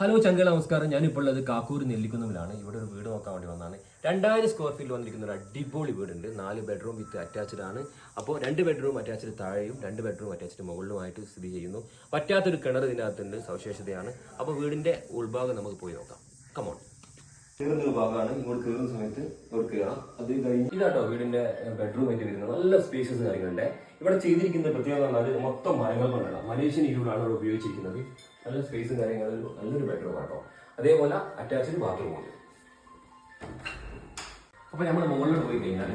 Hello ചങ്ക നമസ്കാരം. ഞാനിപ്പോൾ ഉള്ളത് കാക്കൂർ നെല്ലിക്കുന്നിലാണ്. ഇവിടെ ഒരു വീട് നോക്കാൻ വേണ്ടി വന്നതാണ്. 2000 സ്ക്വയർ ഫീറ്റ് വന്നിരിക്കുന്ന ഒരു അടിപൊളി വീടുണ്ട്. 4 ബെഡ്റൂം വിത്ത് അറ്റാച്ച്ഡ് ആണ്. അപ്പോൾ 2 ബെഡ്റൂം അറ്റാച്ച്ഡ് താഴെയും 2 ബെഡ്റൂം അറ്റാച്ച്ഡ് മുകളിലുമായിട്ട് സ്ഥിതി ചെയ്യുന്നു. പറ്റാത്തൊരു കിണർ ഇതിനകത്തുണ്ട്, സവിശേഷതയാണ്. അപ്പോൾ വീടിന്റെ ഉൾഭാഗം നമുക്ക് പോയി നോക്കാം. കമോൺ. കയറുന്ന ഭാഗമാണ്. ഇങ്ങോട്ട് കയറുന്ന സമയത്ത് ഇവിടെ കയറാം. അത് കഴിഞ്ഞ് ഇതാട്ടോ വീടിന്റെ ബെഡ്റൂം ആയിട്ട് വരുന്നത്. നല്ല സ്പേസസ് കാര്യങ്ങളുണ്ട്. ഇവിടെ ചെയ്തിരിക്കുന്ന പ്രത്യേകത പറഞ്ഞാൽ മൊത്തം മരങ്ങൾ കൊണ്ടാണ്. മലേഷ്യൻ ഇരുളാണ് ഇവിടെ ഉപയോഗിച്ചിരിക്കുന്നത്. നല്ല സ്പേസും കാര്യങ്ങളും, നല്ലൊരു ബെഡ്റൂം ആട്ടോ. അതേപോലെ അറ്റാച്ച്ഡ് ബാത്റൂം ഉണ്ട്. അപ്പൊ നമ്മൾ മുകളിലോട്ട് പോയി കഴിഞ്ഞാൽ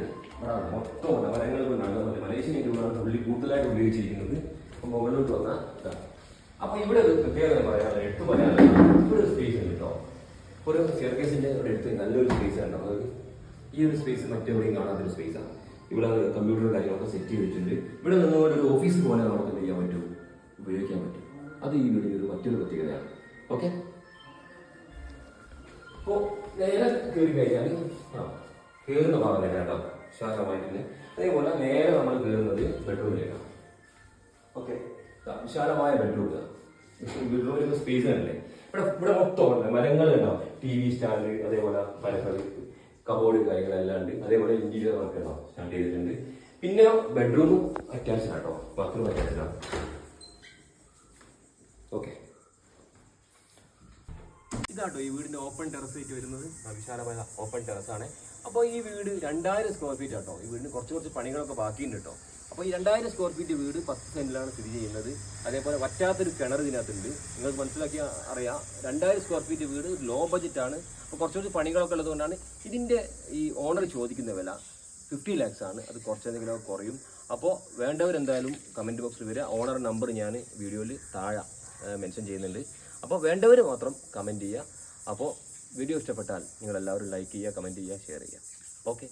മൊത്തം മരങ്ങൾ കൊണ്ടാണ് മലേഷ്യൻ ഇരുളാണ് പുള്ളി കൂടുതലായിട്ട് ഉപയോഗിച്ചിരിക്കുന്നത്. അപ്പൊ മുകളിലോട്ട് വന്നാൽ അപ്പൊ ഇവിടെ ഒരു പ്രത്യേകത പറയാനുള്ളത്, എടുത്തു പറയാനുള്ളത് ഇവിടെ ഒരു സ്പേസ് ഉണ്ട് കേട്ടോ. ഒരു സ്റ്റെയർകേസിന്റെ ഒരു എടുത്ത് നല്ലൊരു സ്പേസ് ആണ്. അതായത് ഈ ഒരു സ്പേസ് മറ്റെവിടെയും കാണാത്തൊരു സ്പേസാണ്. ഇവിടെ കമ്പ്യൂട്ടർ കാര്യങ്ങളൊക്കെ സെറ്റ് ചെയ്തിട്ടുണ്ട്. ഇവിടെ നിന്നുകൊണ്ട് ഒരു ഓഫീസ് പോലെ നമുക്ക് എന്ത് ചെയ്യാൻ പറ്റും, ഉപയോഗിക്കാൻ പറ്റും. അത് ഈ വീടിന്റെ ഒരു മറ്റൊരു പ്രത്യേകതയാണ്. ഓക്കെ, അപ്പോ നേരെ കയറി കഴിഞ്ഞാൽ കയറുന്ന ഭാഗം തന്നെ കേട്ടോ വിശാലമായിട്ട്. അതേപോലെ നേരെ നമ്മൾ കയറുന്നത് ബെഡ്റൂമിലേക്കാണ്. ഓക്കെ, വിശാലമായ ബെഡ്റൂം. ബെഡ്റൂമിൽ സ്പേസ് തന്നെ. ഇവിടെ മൊത്തം മരങ്ങൾ ഉണ്ടാവും. TV സ്റ്റാൻഡ്, അതേപോലെ മരങ്ങൾ, കബോർഡ് കാര്യങ്ങളെല്ലാം ഉണ്ട്. അതേപോലെ ഇന്റീരിയർ വർക്ക് ഉണ്ടാവും സ്റ്റാർട്ട് ചെയ്തിട്ടുണ്ട്. പിന്നെ ബെഡ്റൂമും അറ്റാച്ച്ഡ് ആട്ടോ, ബാത്റൂം അറ്റാച്ച്ഡ് ആണ്. ഓക്കെ, ഇതാട്ടോ ഈ വീടിന്റെ ഓപ്പൺ ടെറസ് ആയിട്ട് വരുന്നത്. വിശാലമായ ഓപ്പൺ ടെറസ് ആണ്. അപ്പോൾ ഈ വീട് 2000 സ്ക്വയർ ഫീറ്റ് ആട്ടോ. ഈ വീടിന് കുറച്ച് പണികളൊക്കെ ബാക്കിയുണ്ട് കേട്ടോ. അപ്പോൾ ഈ 2000 സ്ക്വയർ ഫീറ്റ് വീട് 10 സെന്റിലാണ് സ്ഥിതി ചെയ്യുന്നത്. അതേപോലെ വറ്റാത്തൊരു കിണർ ഇതിനകത്തുണ്ട്. നിങ്ങൾക്ക് മനസ്സിലാക്കി അറിയാം, 2000 സ്ക്വയർ ഫീറ്റ് വീട് ലോ ബഡ്ജറ്റ് ആണ്. അപ്പോൾ കുറച്ച് പണികളൊക്കെ ഉള്ളതുകൊണ്ടാണ് ഇതിന്റെ ഈ ഓണർ ചോദിക്കുന്ന വില 50 lakhs ആണ്. അത് കുറച്ചെന്തെങ്കിലും കുറയും. അപ്പോൾ വേണ്ടവരെന്തായാലും കമന്റ് ബോക്സിൽ വരിക. ഓണർ നമ്പർ ഞാൻ വീഡിയോയിൽ താഴെ മെൻഷൻ ചെയ്യുന്നുണ്ട്. അപ്പോൾ വേണ്ടവർ മാത്രം കമന്റ് ചെയ്യുക. അപ്പോൾ വീഡിയോ ഇഷ്ടപ്പെട്ടാൽ നിങ്ങളെല്ലാവരും ലൈക്ക് ചെയ്യുക, കമന്റ് ചെയ്യുക, ഷെയർ ചെയ്യുക. ഓക്കെ.